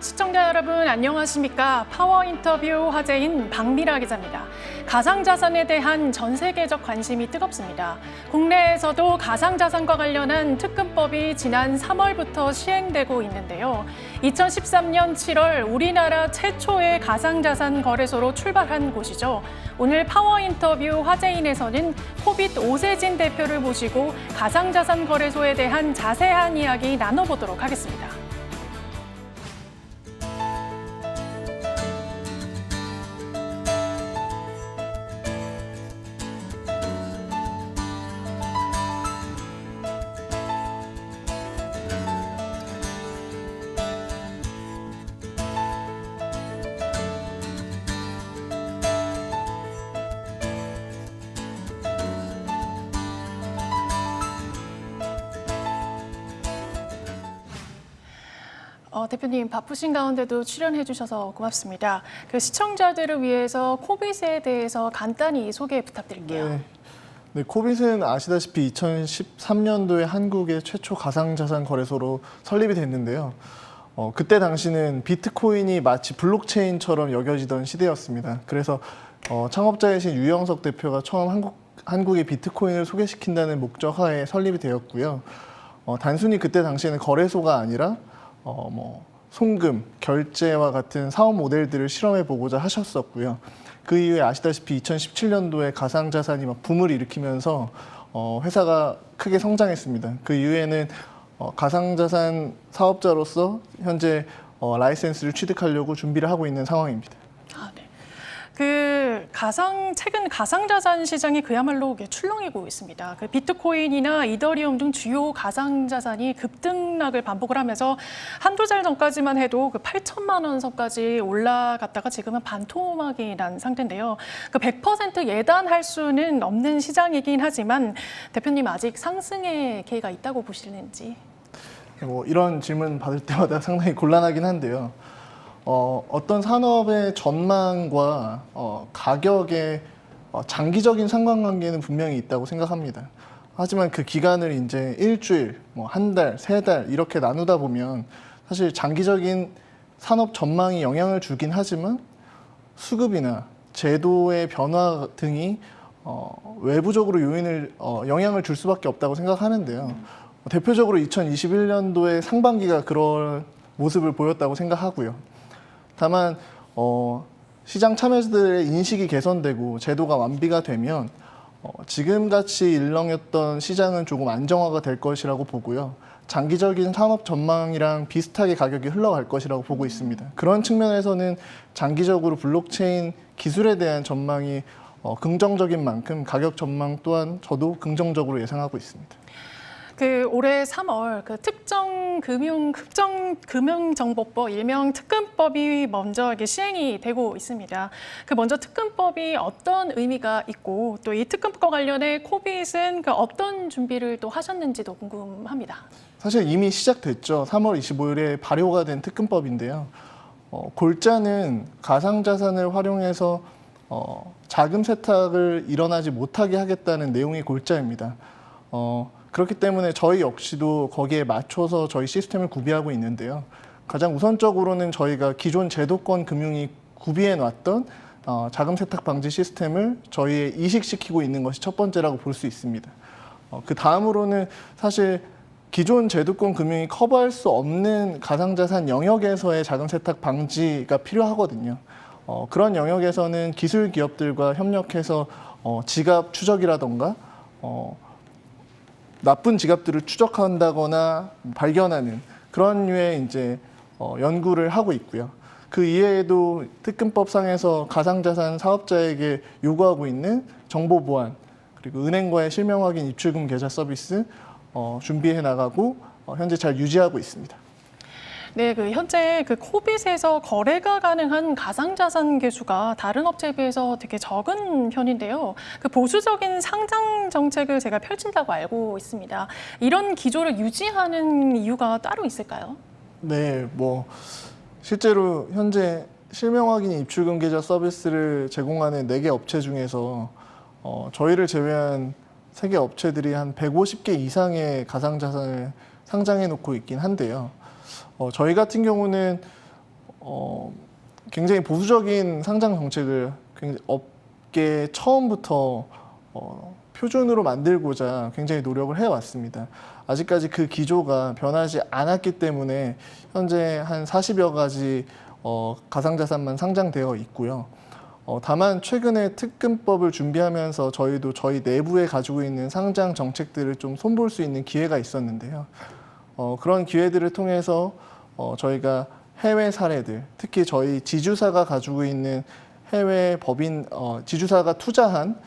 시청자 여러분 안녕하십니까? 파워 인터뷰 화제인 박미라 기자입니다. 가상자산에 대한 전 세계적 관심이 뜨겁습니다. 국내에서도 가상자산과 관련한 특근법이 지난 3월부터 시행되고 있는데요. 2013년 7월 우리나라 최초의 가상자산 거래소로 출발한 곳이죠. 오늘 파워 인터뷰 화제인에서는 코빗 오세진 대표를 모시고 가상자산 거래소에 대한 자세한 이야기 나눠보도록 하겠습니다. 대표님 바쁘신 가운데도 출연해 주셔서 고맙습니다. 시청자들을 위해서 코빗에 대해서 간단히 소개 부탁드릴게요. 네, 코빗은 아시다시피 2013년도에 한국의 최초 가상자산 거래소로 설립이 됐는데요. 그때 당시는 비트코인이 마치 블록체인처럼 여겨지던 시대였습니다. 그래서 창업자이신 유영석 대표가 처음 한국의 비트코인을 소개시킨다는 목적하에 설립이 되었고요. 단순히 그때 당시에는 거래소가 아니라 송금, 결제와 같은 사업 모델들을 실험해 보고자 하셨었고요. 그 이후에 아시다시피 2017년도에 가상자산이 막 붐을 일으키면서 회사가 크게 성장했습니다. 그 이후에는 가상자산 사업자로서 현재 라이센스를 취득하려고 준비를 하고 있는 상황입니다. 최근 가상자산 시장이 그야말로 출렁이고 있습니다. 비트코인이나 이더리움 등 주요 가상자산이 급등락을 반복을 하면서 한두 달 전까지만 해도 8천만 원 선까지 올라갔다가 지금은 반토막이 난 상태인데요. 100% 예단할 수는 없는 시장이긴 하지만 대표님 아직 상승의 기회가 있다고 보시는지? 이런 질문 받을 때마다 상당히 곤란하긴 한데요. 어떤 산업의 전망과 가격의 장기적인 상관관계는 분명히 있다고 생각합니다. 하지만 그 기간을 이제 일주일, 한 달, 세 달 이렇게 나누다 보면 사실 장기적인 산업 전망이 영향을 주긴 하지만 수급이나 제도의 변화 등이 외부적으로 영향을 줄 수밖에 없다고 생각하는데요. 대표적으로 2021년도의 상반기가 그런 모습을 보였다고 생각하고요. 다만 시장 참여자들의 인식이 개선되고 제도가 완비가 되면 지금같이 일렁였던 시장은 조금 안정화가 될 것이라고 보고요. 장기적인 산업 전망이랑 비슷하게 가격이 흘러갈 것이라고 보고 있습니다. 그런 측면에서는 장기적으로 블록체인 기술에 대한 전망이 긍정적인 만큼 가격 전망 또한 저도 긍정적으로 예상하고 있습니다. 올해 3월 특정 금융정보법 일명 특근법이 먼저 시행이 되고 있습니다. 먼저 특근법이 어떤 의미가 있고 또 이 특근법과 관련해 코빗은 어떤 준비를 또 하셨는지도 궁금합니다. 사실 이미 시작됐죠. 3월 25일에 발효가 된 특근법인데요. 골자는 가상자산을 활용해서 자금 세탁을 일어나지 못하게 하겠다는 내용이 골자입니다. 그렇기 때문에 저희 역시도 거기에 맞춰서 저희 시스템을 구비하고 있는데요. 가장 우선적으로는 저희가 기존 제도권 금융이 구비해 놨던 자금 세탁 방지 시스템을 저희에 이식시키고 있는 것이 첫 번째라고 볼 수 있습니다. 그 다음으로는 사실 기존 제도권 금융이 커버할 수 없는 가상자산 영역에서의 자금 세탁 방지가 필요하거든요. 그런 영역에서는 기술 기업들과 협력해서 지갑 추적이라던가 나쁜 지갑들을 추적한다거나 발견하는 그런 류의 연구를 하고 있고요. 그 이외에도 특근법상에서 가상자산 사업자에게 요구하고 있는 정보 보안, 그리고 은행과의 실명 확인 입출금 계좌 서비스 준비해 나가고 현재 잘 유지하고 있습니다. 네, 현재 코빗에서 거래가 가능한 가상자산 개수가 다른 업체에 비해서 되게 적은 편인데요. 보수적인 상장 정책을 제가 펼친다고 알고 있습니다. 이런 기조를 유지하는 이유가 따로 있을까요? 네, 실제로 현재 실명 확인 입출금 계좌 서비스를 제공하는 4개 업체 중에서 저희를 제외한 3개 업체들이 한 150개 이상의 가상자산을 상장해 놓고 있긴 한데요. 저희 같은 경우는 굉장히 보수적인 상장 정책을 업계 처음부터 표준으로 만들고자 굉장히 노력을 해왔습니다. 아직까지 그 기조가 변하지 않았기 때문에 현재 한 40여 가지 가상자산만 상장되어 있고요. 다만 최근에 특근법을 준비하면서 저희도 저희 내부에 가지고 있는 상장 정책들을 좀 손볼 수 있는 기회가 있었는데요. 그런 기회들을 통해서 저희가 해외 사례들, 특히 저희 지주사가 가지고 있는 해외 법인, 지주사가 투자한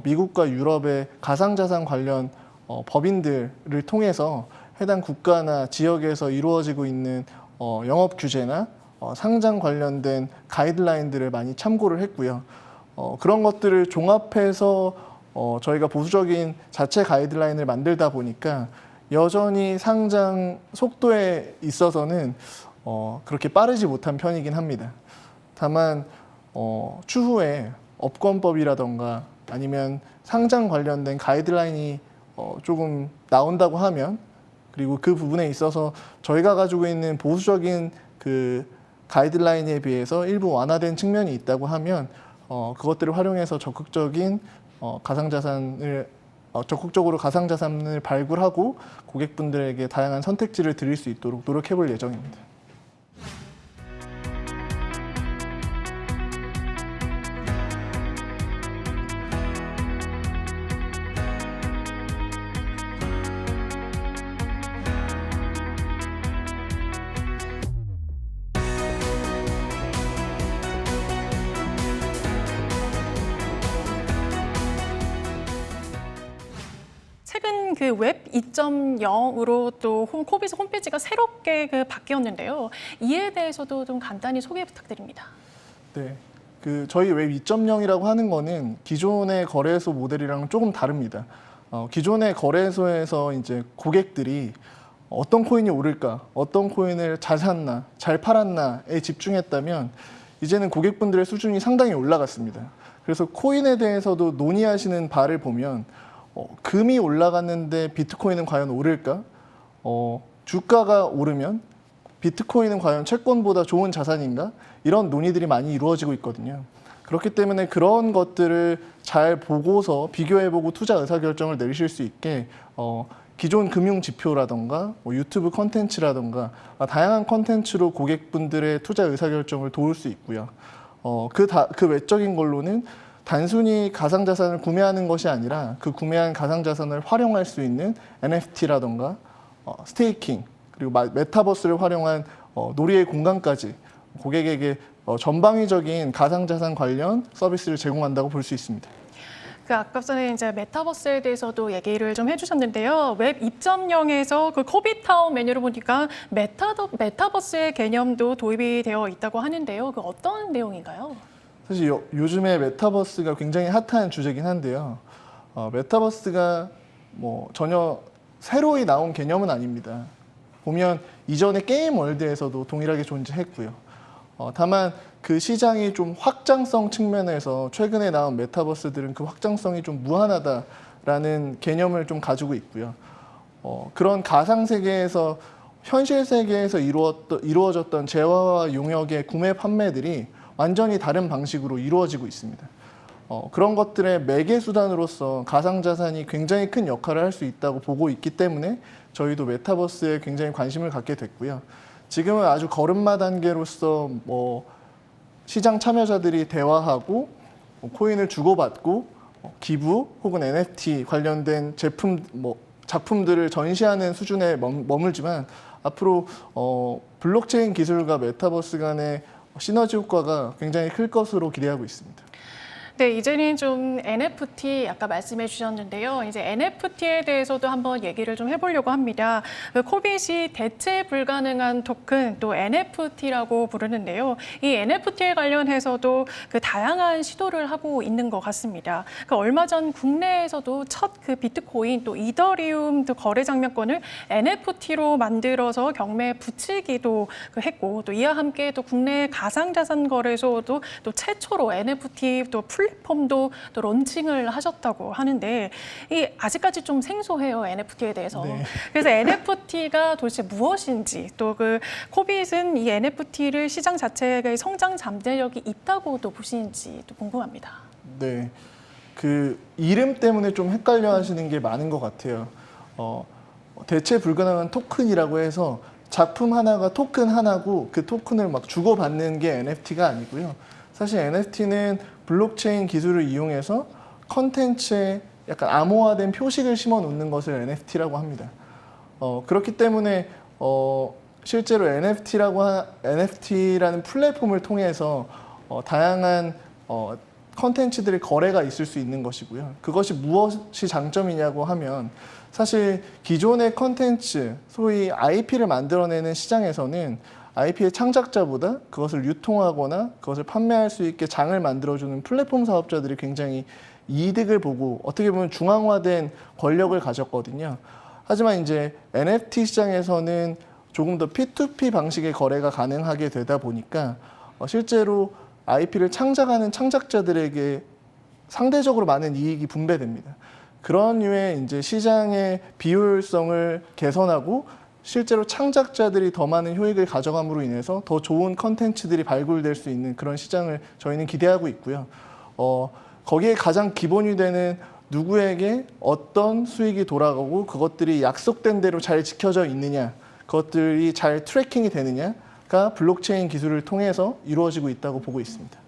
미국과 유럽의 가상자산 관련 법인들을 통해서 해당 국가나 지역에서 이루어지고 있는 영업 규제나 상장 관련된 가이드라인들을 많이 참고를 했고요. 그런 것들을 종합해서 저희가 보수적인 자체 가이드라인을 만들다 보니까 여전히 상장 속도에 있어서는 그렇게 빠르지 못한 편이긴 합니다. 다만 추후에 업권법이라던가 아니면 상장 관련된 가이드라인이 조금 나온다고 하면, 그리고 그 부분에 있어서 저희가 가지고 있는 보수적인 그 가이드라인에 비해서 일부 완화된 측면이 있다고 하면 그것들을 활용해서 적극적으로 가상자산을 발굴하고 고객분들에게 다양한 선택지를 드릴 수 있도록 노력해 볼 예정입니다. 최근 그 웹 2.0으로 또 코비스 홈페이지가 새롭게 바뀌었는데요. 이에 대해서도 좀 간단히 소개 부탁드립니다. 네, 저희 웹 2.0이라고 하는 거는 기존의 거래소 모델이랑 조금 다릅니다. 기존의 거래소에서 이제 고객들이 어떤 코인이 오를까, 어떤 코인을 잘 샀나, 잘 팔았나에 집중했다면 이제는 고객분들의 수준이 상당히 올라갔습니다. 그래서 코인에 대해서도 논의하시는 바를 보면 금이 올라갔는데 비트코인은 과연 오를까? 주가가 오르면 비트코인은 과연 채권보다 좋은 자산인가? 이런 논의들이 많이 이루어지고 있거든요. 그렇기 때문에 그런 것들을 잘 보고서 비교해보고 투자 의사결정을 내리실 수 있게 기존 금융 지표라던가 유튜브 컨텐츠라던가 다양한 컨텐츠로 고객분들의 투자 의사결정을 도울 수 있고요. 그 외적인 걸로는 단순히 가상자산을 구매하는 것이 아니라 그 구매한 가상자산을 활용할 수 있는 NFT라던가 스테이킹, 그리고 메타버스를 활용한 놀이의 공간까지 고객에게 전방위적인 가상자산 관련 서비스를 제공한다고 볼 수 있습니다. 아까 전에 이제 메타버스에 대해서도 얘기를 좀 해주셨는데요. 웹 2.0에서 그 코비타운 메뉴를 보니까 메타버스의 개념도 도입이 되어 있다고 하는데요. 그 어떤 내용인가요? 사실 요즘에 메타버스가 굉장히 핫한 주제긴 한데요. 메타버스가 전혀 새로이 나온 개념은 아닙니다. 보면 이전에 게임 월드에서도 동일하게 존재했고요. 다만 그 시장이 좀 확장성 측면에서 최근에 나온 메타버스들은 그 확장성이 좀 무한하다라는 개념을 좀 가지고 있고요. 그런 가상 세계에서 현실 세계에서 이루어졌던 재화와 용역의 구매 판매들이 완전히 다른 방식으로 이루어지고 있습니다. 그런 것들의 매개 수단으로서 가상자산이 굉장히 큰 역할을 할 수 있다고 보고 있기 때문에 저희도 메타버스에 굉장히 관심을 갖게 됐고요. 지금은 아주 걸음마 단계로서 시장 참여자들이 대화하고 코인을 주고받고 기부 혹은 NFT 관련된 작품들을 전시하는 수준에 머물지만 앞으로 블록체인 기술과 메타버스 간의 시너지 효과가 굉장히 클 것으로 기대하고 있습니다. 네, 이제는 좀 NFT 아까 말씀해 주셨는데요. 이제 NFT에 대해서도 한번 얘기를 좀 해보려고 합니다. 코빗이 대체 불가능한 토큰, 또 NFT라고 부르는데요. 이 NFT에 관련해서도 그 다양한 시도를 하고 있는 것 같습니다. 얼마 전 국내에서도 첫 비트코인 또 이더리움 거래 장면권을 NFT로 만들어서 경매에 붙이기도 했고, 또 이와 함께 또 국내 가상자산 거래소도 또 최초로 NFT 또 플랫폼도 또 론칭을 하셨다고 하는데 이 아직까지 좀 생소해요, NFT에 대해서. 네. 그래서 NFT가 도대체 무엇인지 또 그 코빗은 이 NFT를 시장 자체의 성장 잠재력이 있다고 또 보시는지 또 궁금합니다. 네, 그 이름 때문에 좀 헷갈려 하시는 게 많은 것 같아요. 대체 불가능한 토큰이라고 해서 작품 하나가 토큰 하나고 그 토큰을 막 주고받는 게 NFT가 아니고요. 사실 NFT는 블록체인 기술을 이용해서 컨텐츠에 약간 암호화된 표식을 심어 놓는 것을 NFT라고 합니다. 그렇기 때문에 실제로 NFT라는 플랫폼을 통해서 다양한 컨텐츠들의 거래가 있을 수 있는 것이고요. 그것이 무엇이 장점이냐고 하면 사실 기존의 컨텐츠, 소위 IP를 만들어내는 시장에서는 IP의 창작자보다 그것을 유통하거나 그것을 판매할 수 있게 장을 만들어주는 플랫폼 사업자들이 굉장히 이득을 보고 어떻게 보면 중앙화된 권력을 가졌거든요. 하지만 이제 NFT 시장에서는 조금 더 P2P 방식의 거래가 가능하게 되다 보니까 실제로 IP를 창작하는 창작자들에게 상대적으로 많은 이익이 분배됩니다. 그런 류의 이제 시장의 비효율성을 개선하고 실제로 창작자들이 더 많은 효익을 가져감으로 인해서 더 좋은 컨텐츠들이 발굴될 수 있는 그런 시장을 저희는 기대하고 있고요. 거기에 가장 기본이 되는 누구에게 어떤 수익이 돌아가고 그것들이 약속된 대로 잘 지켜져 있느냐, 그것들이 잘 트래킹이 되느냐가 블록체인 기술을 통해서 이루어지고 있다고 보고 있습니다.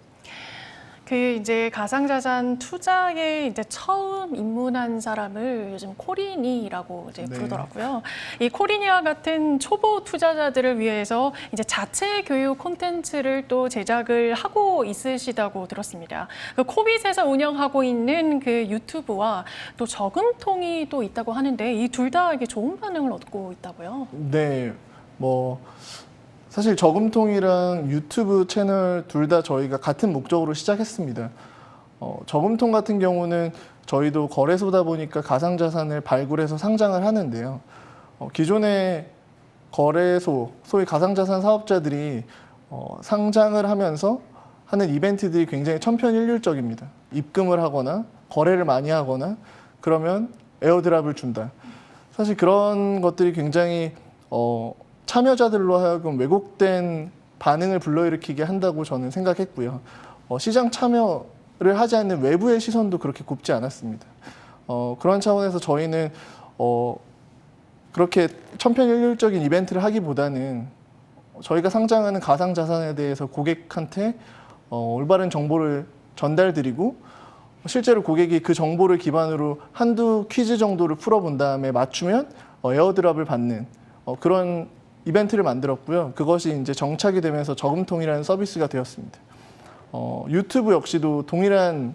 그 이제 가상자산 투자에 이제 처음 입문한 사람을 요즘 코린이라고 이제 네. 부르더라고요. 이 코린이와 같은 초보 투자자들을 위해서 이제 자체 교육 콘텐츠를 또 제작을 하고 있으시다고 들었습니다. 그 코빗에서 운영하고 있는 그 유튜브와 또 저금통이 또 있다고 하는데 이 둘 다 이게 좋은 반응을 얻고 있다고요. 네, 사실 저금통이랑 유튜브 채널 둘 다 저희가 같은 목적으로 시작했습니다. 저금통 같은 경우는 저희도 거래소다 보니까 가상자산을 발굴해서 상장을 하는데요. 기존의 거래소, 소위 가상자산 사업자들이 상장을 하면서 하는 이벤트들이 굉장히 천편일률적입니다. 입금을 하거나 거래를 많이 하거나 그러면 에어드랍을 준다. 사실 그런 것들이 굉장히 참여자들로 하여금 왜곡된 반응을 불러일으키게 한다고 저는 생각했고요. 시장 참여를 하지 않는 외부의 시선도 그렇게 곱지 않았습니다. 그런 차원에서 저희는 그렇게 천편일률적인 이벤트를 하기보다는 저희가 상장하는 가상자산에 대해서 고객한테 올바른 정보를 전달드리고 실제로 고객이 그 정보를 기반으로 한두 퀴즈 정도를 풀어본 다음에 맞추면 에어드랍을 받는 그런 이벤트를 만들었고요. 그것이 이제 정착이 되면서 저금통이라는 서비스가 되었습니다. 유튜브 역시도 동일한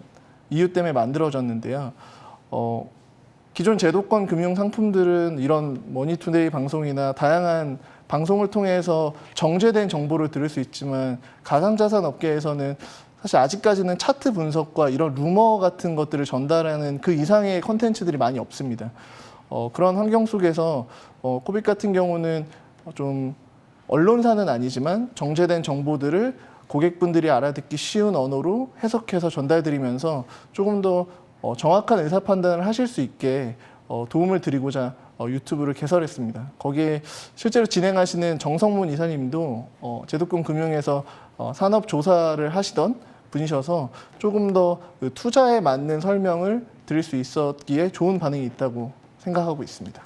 이유 때문에 만들어졌는데요. 기존 제도권 금융 상품들은 이런 머니투데이 방송이나 다양한 방송을 통해서 정제된 정보를 들을 수 있지만 가상자산 업계에서는 사실 아직까지는 차트 분석과 이런 루머 같은 것들을 전달하는 그 이상의 컨텐츠들이 많이 없습니다. 그런 환경 속에서 코빗 같은 경우는 좀 언론사는 아니지만 정제된 정보들을 고객분들이 알아듣기 쉬운 언어로 해석해서 전달드리면서 조금 더 정확한 의사 판단을 하실 수 있게 도움을 드리고자 유튜브를 개설했습니다. 거기에 실제로 진행하시는 정성문 이사님도 제도권 금융에서 산업 조사를 하시던 분이셔서 조금 더 그 투자에 맞는 설명을 드릴 수 있었기에 좋은 반응이 있다고 생각하고 있습니다.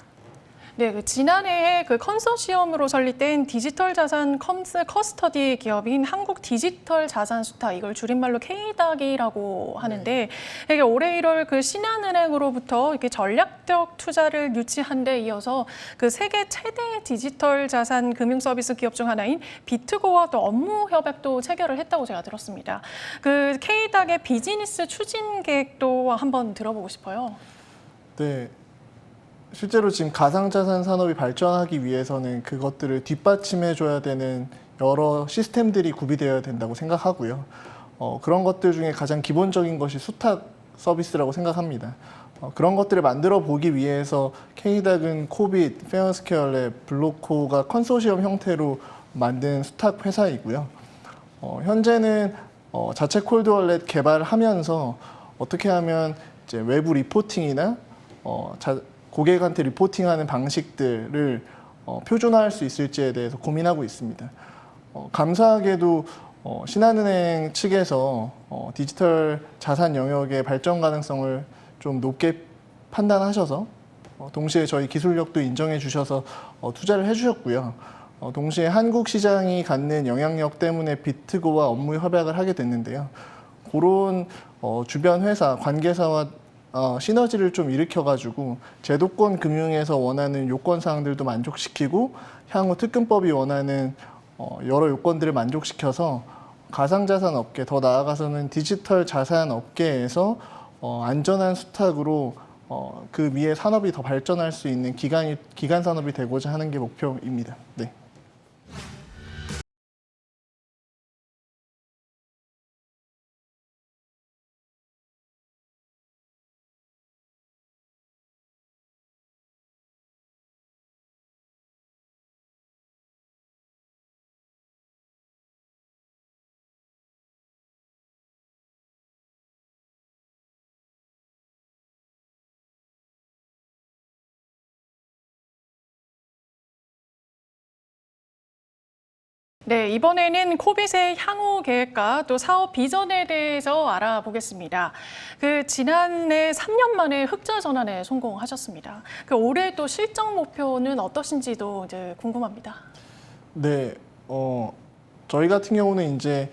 네, 그 지난해에 그 컨소시엄으로 설립된 디지털 자산 커스터디 기업인 한국 디지털 자산 수탁, 이걸 줄임말로 KDAG이라고 하는데 이게 올해 1월 그 신한은행으로부터 이렇게 전략적 투자를 유치한 데 이어서 그 세계 최대 디지털 자산 금융 서비스 기업 중 하나인 비트고와 또 업무 협약도 체결을 했다고 제가 들었습니다. 그 KDAG의 비즈니스 추진 계획도 한번 들어보고 싶어요. 네. 실제로 지금 가상자산 산업이 발전하기 위해서는 그것들을 뒷받침해줘야 되는 여러 시스템들이 구비되어야 된다고 생각하고요. 그런 것들 중에 가장 기본적인 것이 수탁 서비스라고 생각합니다. 그런 것들을 만들어 보기 위해서 KDAG은 코빗, 페어스케어랩, 블로코가 컨소시엄 형태로 만든 수탁 회사이고요. 현재는 자체 콜드월렛 개발하면서 어떻게 하면 이제 외부 리포팅이나 고객한테 리포팅하는 방식들을 표준화할 수 있을지에 대해서 고민하고 있습니다. 감사하게도 신한은행 측에서 디지털 자산 영역의 발전 가능성을 좀 높게 판단하셔서 동시에 저희 기술력도 인정해 주셔서 투자를 해주셨고요. 동시에 한국 시장이 갖는 영향력 때문에 비트고와 업무 협약을 하게 됐는데요. 그런 주변 회사, 관계사와 시너지를 좀 일으켜가지고 제도권 금융에서 원하는 요건 사항들도 만족시키고 향후 특근법이 원하는 여러 요건들을 만족시켜서 가상자산 업계, 더 나아가서는 디지털 자산 업계에서 안전한 수탁으로 그 위에 산업이 더 발전할 수 있는 기간 산업이 되고자 하는 게 목표입니다. 네. 네, 이번에는 코빗의 향후 계획과 또 사업 비전에 대해서 알아보겠습니다. 지난해 3년 만에 흑자 전환에 성공하셨습니다. 올해 또 실적 목표는 어떠신지도 이제 궁금합니다. 네, 저희 같은 경우는 이제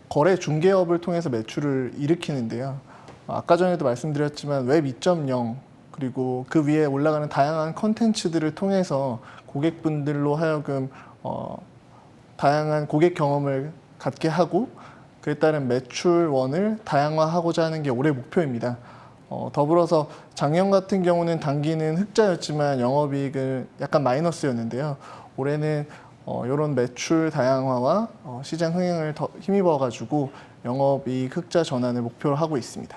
거래 중개업을 통해서 매출을 일으키는데요. 아까 전에도 말씀드렸지만 웹 2.0 그리고 그 위에 올라가는 다양한 컨텐츠들을 통해서 고객분들로 하여금 다양한 고객 경험을 갖게 하고 그에 따른 매출원을 다양화하고자 하는 게 올해 목표입니다. 더불어서 작년 같은 경우는 단기는 흑자였지만 영업이익은 약간 마이너스였는데요. 올해는 이런 매출 다양화와 시장 흥행을 더 힘입어가지고 영업이익 흑자 전환을 목표로 하고 있습니다.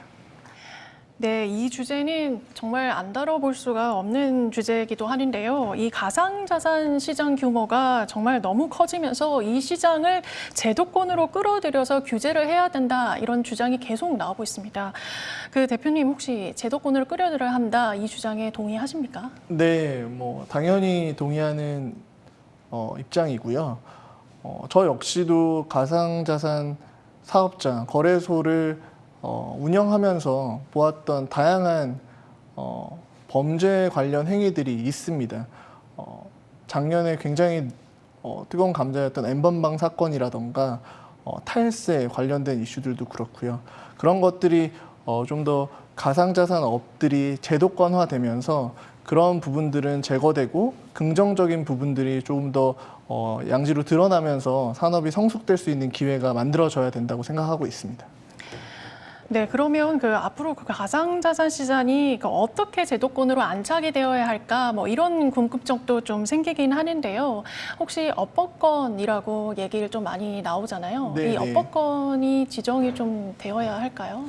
네, 이 주제는 정말 안 다뤄볼 수가 없는 주제이기도 하는데요. 이 가상자산 시장 규모가 정말 너무 커지면서 이 시장을 제도권으로 끌어들여서 규제를 해야 된다 이런 주장이 계속 나오고 있습니다. 대표님 혹시 제도권을 끌어들여야 한다 이 주장에 동의하십니까? 네, 당연히 동의하는 입장이고요. 저 역시도 가상자산 사업자, 거래소를 운영하면서 보았던 다양한 범죄 관련 행위들이 있습니다. 작년에 굉장히 뜨거운 감자였던 N번방 사건이라던가 탈세 관련된 이슈들도 그렇고요. 그런 것들이 좀 더 가상자산 업들이 제도권화되면서 그런 부분들은 제거되고 긍정적인 부분들이 조금 더 양지로 드러나면서 산업이 성숙될 수 있는 기회가 만들어져야 된다고 생각하고 있습니다. 네, 그러면 앞으로 가상자산 시장이 어떻게 제도권으로 안착이 되어야 할까 이런 궁금증도 좀 생기긴 하는데요. 혹시 업법권이라고 얘기를 좀 많이 나오잖아요. 네, 이 업법권이 지정이 좀 되어야 할까요?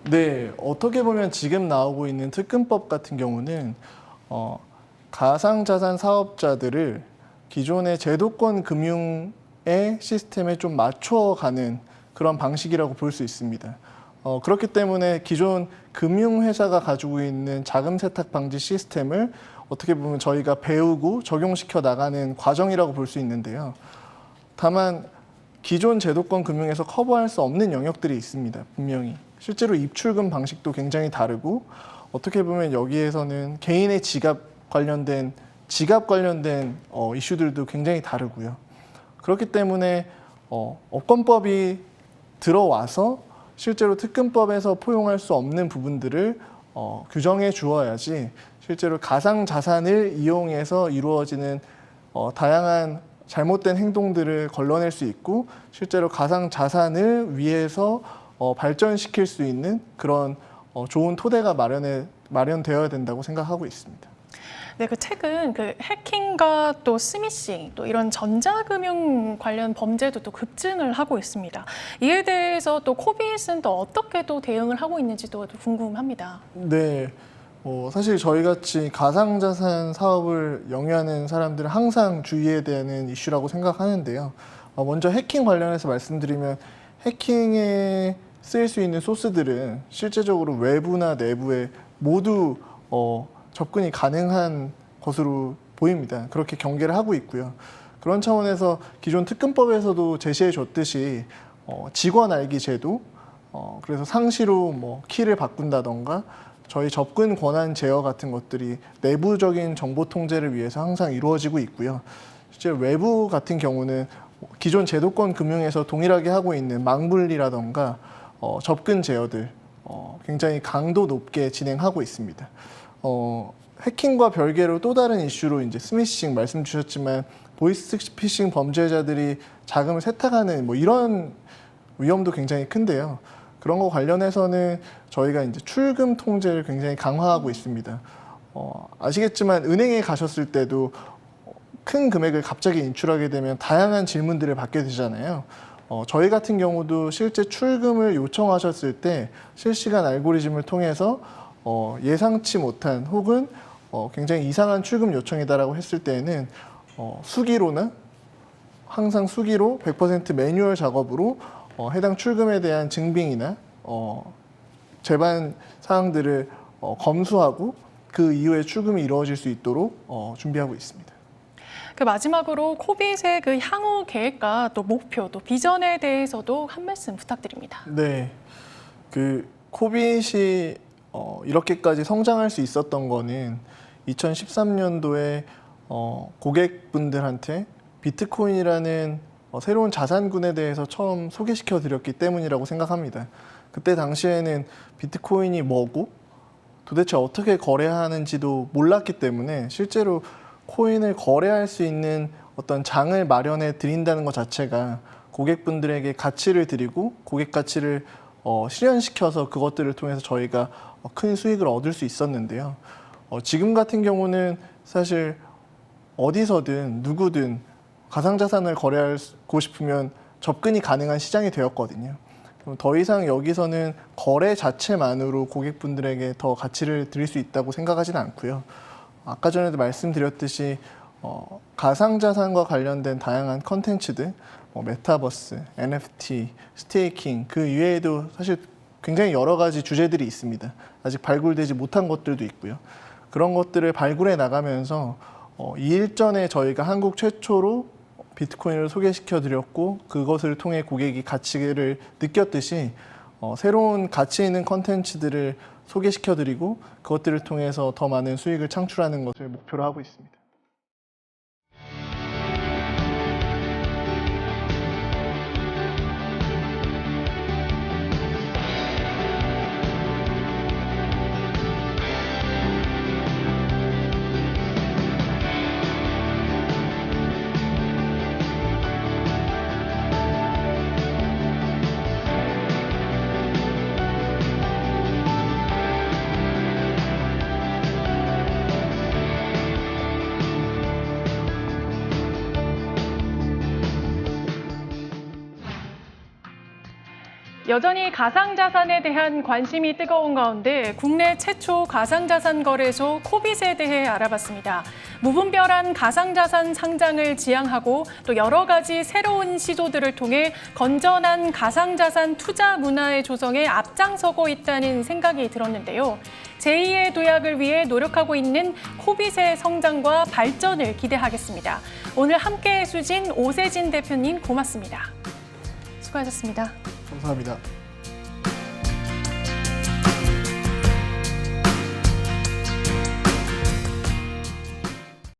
네, 어떻게 보면 지금 나오고 있는 특근법 같은 경우는 가상자산 사업자들을 기존의 제도권 금융의 시스템에 좀 맞춰가는 그런 방식이라고 볼 수 있습니다. 그렇기 때문에 기존 금융회사가 가지고 있는 자금 세탁 방지 시스템을 어떻게 보면 저희가 배우고 적용시켜 나가는 과정이라고 볼 수 있는데요. 다만 기존 제도권 금융에서 커버할 수 없는 영역들이 있습니다. 분명히. 실제로 입출금 방식도 굉장히 다르고 어떻게 보면 여기에서는 개인의 지갑 관련된 이슈들도 굉장히 다르고요. 그렇기 때문에 업권법이 들어와서 실제로 특근법에서 포용할 수 없는 부분들을 규정해 주어야지 실제로 가상자산을 이용해서 이루어지는 다양한 잘못된 행동들을 걸러낼 수 있고 실제로 가상자산을 위해서 발전시킬 수 있는 그런 좋은 토대가 마련되어야 된다고 생각하고 있습니다. 네, 최근 해킹과 또 스미싱, 또 이런 전자금융 관련 범죄도 또 급증을 하고 있습니다. 이에 대해서 또 코빗은 또 어떻게 또 대응을 하고 있는지도 궁금합니다. 네, 사실 저희같이 가상자산 사업을 영위하는 사람들은 항상 주의해야 되는 이슈라고 생각하는데요. 먼저 해킹 관련해서 말씀드리면 해킹에 쓰일 수 있는 소스들은 실제적으로 외부나 내부에 모두 접근이 가능한 것으로 보입니다. 그렇게 경계를 하고 있고요. 그런 차원에서 기존 특근법에서도 제시해 줬듯이 직원 알기 제도, 그래서 상시로 뭐 키를 바꾼다던가 저희 접근 권한 제어 같은 것들이 내부적인 정보 통제를 위해서 항상 이루어지고 있고요. 실제 외부 같은 경우는 기존 제도권 금융에서 동일하게 하고 있는 망분리라던가 접근 제어들 굉장히 강도 높게 진행하고 있습니다. 해킹과 별개로 또 다른 이슈로 이제 스미싱 말씀 주셨지만 보이스피싱 범죄자들이 자금을 세탁하는 뭐 이런 위험도 굉장히 큰데요. 그런 거 관련해서는 저희가 이제 출금 통제를 굉장히 강화하고 있습니다. 아시겠지만 은행에 가셨을 때도 큰 금액을 갑자기 인출하게 되면 다양한 질문들을 받게 되잖아요. 저희 같은 경우도 실제 출금을 요청하셨을 때 실시간 알고리즘을 통해서 예상치 못한 혹은 굉장히 이상한 출금 요청이다라고 했을 때에는 수기로나 항상 수기로 100% 매뉴얼 작업으로 해당 출금에 대한 증빙이나 제반 사항들을 검수하고 그 이후에 출금이 이루어질 수 있도록 준비하고 있습니다. 그 마지막으로 코빗의 그 향후 계획과 또 목표, 또 비전에 대해서도 한 말씀 부탁드립니다. 네, 그 코빗이 이렇게까지 성장할 수 있었던 거는 2013년도에 고객분들한테 비트코인이라는 새로운 자산군에 대해서 처음 소개시켜 드렸기 때문이라고 생각합니다. 그때 당시에는 비트코인이 뭐고 도대체 어떻게 거래하는지도 몰랐기 때문에 실제로 코인을 거래할 수 있는 어떤 장을 마련해 드린다는 것 자체가 고객분들에게 가치를 드리고 고객 가치를 실현시켜서 그것들을 통해서 저희가 큰 수익을 얻을 수 있었는데요. 지금 같은 경우는 사실 어디서든 누구든 가상자산을 거래하고 싶으면 접근이 가능한 시장이 되었거든요. 더 이상 여기서는 거래 자체만으로 고객분들에게 더 가치를 드릴 수 있다고 생각하지는 않고요. 아까 전에도 말씀드렸듯이 가상자산과 관련된 다양한 컨텐츠들, 메타버스, NFT, 스테이킹 그 이외에도 사실 굉장히 여러 가지 주제들이 있습니다. 아직 발굴되지 못한 것들도 있고요. 그런 것들을 발굴해 나가면서 이 일전에 저희가 한국 최초로 비트코인을 소개시켜 드렸고 그것을 통해 고객이 가치를 느꼈듯이 새로운 가치 있는 컨텐츠들을 소개시켜 드리고 그것들을 통해서 더 많은 수익을 창출하는 것을 목표로 하고 있습니다. 여전히 가상자산에 대한 관심이 뜨거운 가운데 국내 최초 가상자산 거래소 코빗에 대해 알아봤습니다. 무분별한 가상자산 상장을 지향하고 또 여러 가지 새로운 시도들을 통해 건전한 가상자산 투자 문화의 조성에 앞장서고 있다는 생각이 들었는데요. 제2의 도약을 위해 노력하고 있는 코빗의 성장과 발전을 기대하겠습니다. 오늘 함께해 주신 오세진 대표님 고맙습니다. 수고하셨습니다. 감사합니다.